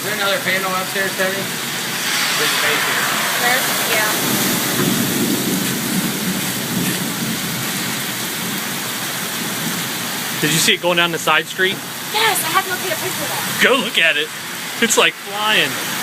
there another panel upstairs, Teddy? This space here. Yeah. Did you see it going down the side street? Yes, I have to go take a picture of that. Go look at it. It's like flying.